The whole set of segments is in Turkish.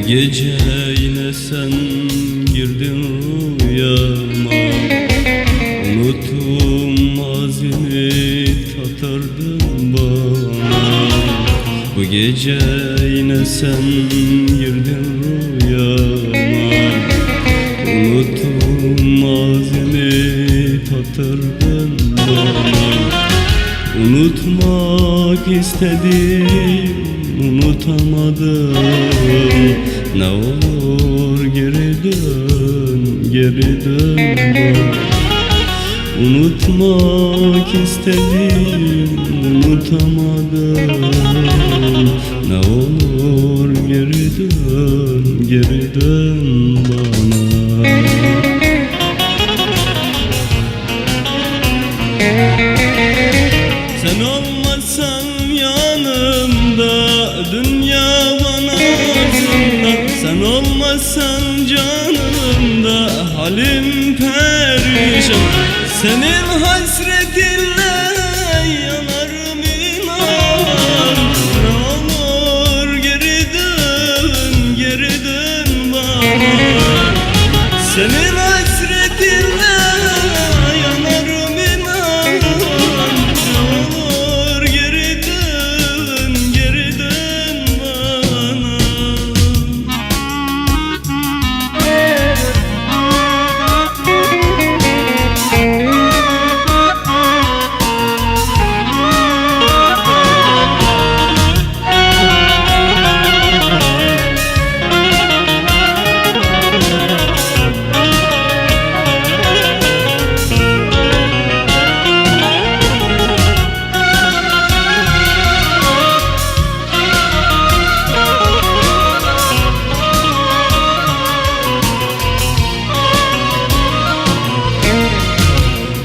gece yine sen girdin rüyama. Unuttum mazimi tatardın bana. Bu gece yine sen girdin rüyama. Unuttum mazimi tatardın bana. Unutmak istedim, unutamadım. Ne olur geri dön, geri dön bana. Unutmak istedim, unutamadım. Ne olur geri dön, geri dön bana. Sen olmasan yanımda, dünya bana zindan. Sen olmasan canımda, halim perişan. Senin hasretinle yanarım inan. Ne olur geri dön, geri dön bana. Senin hasretinle yanarım inan. Ne olur geri dön, geri dön bana.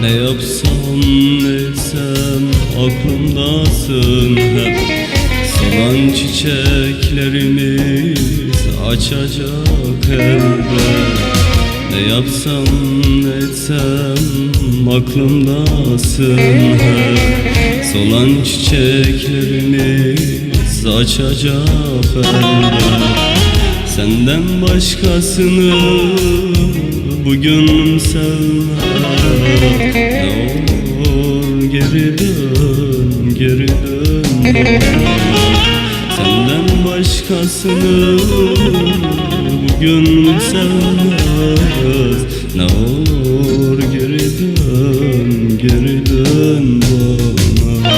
Ne yapsam ne etsem aklımdasın hep. Solan çiçeklerimiz açacak elbet. Ne yapsam ne etsem aklımdasın hep. Solan çiçeklerimiz açacak elbet. Senden başkasını bugün sevmem. Ne olur geri dön, geri dön bana. Senden başkasını bugün sevmez. Ne olur geri dön, geri dön bana.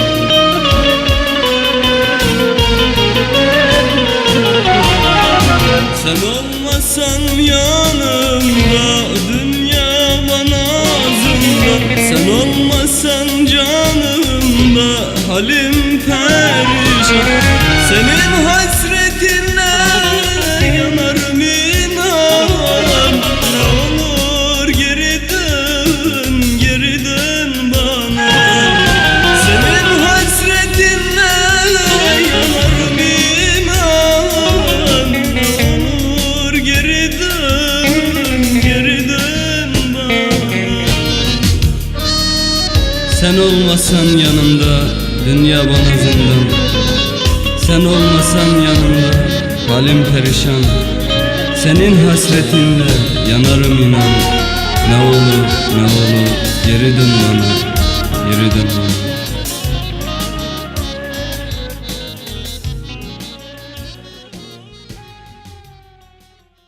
Sen olmasan yanımda, dünya bana zindan. Sen olmasan canımda, halim perişan. Senin hasretinle yanarım inan. Ne olur geri dön, geri dön bana. Senin hasretinle yanarım inan. Ne olur geri dön, geri dön bana. Sen olmasan yanımda, dünya bana zindan. Sen olmasan yanımda, halim perişan. Senin hasretinle yanarım inan. Ne olur, ne olur geri dön bana, geri dön bana.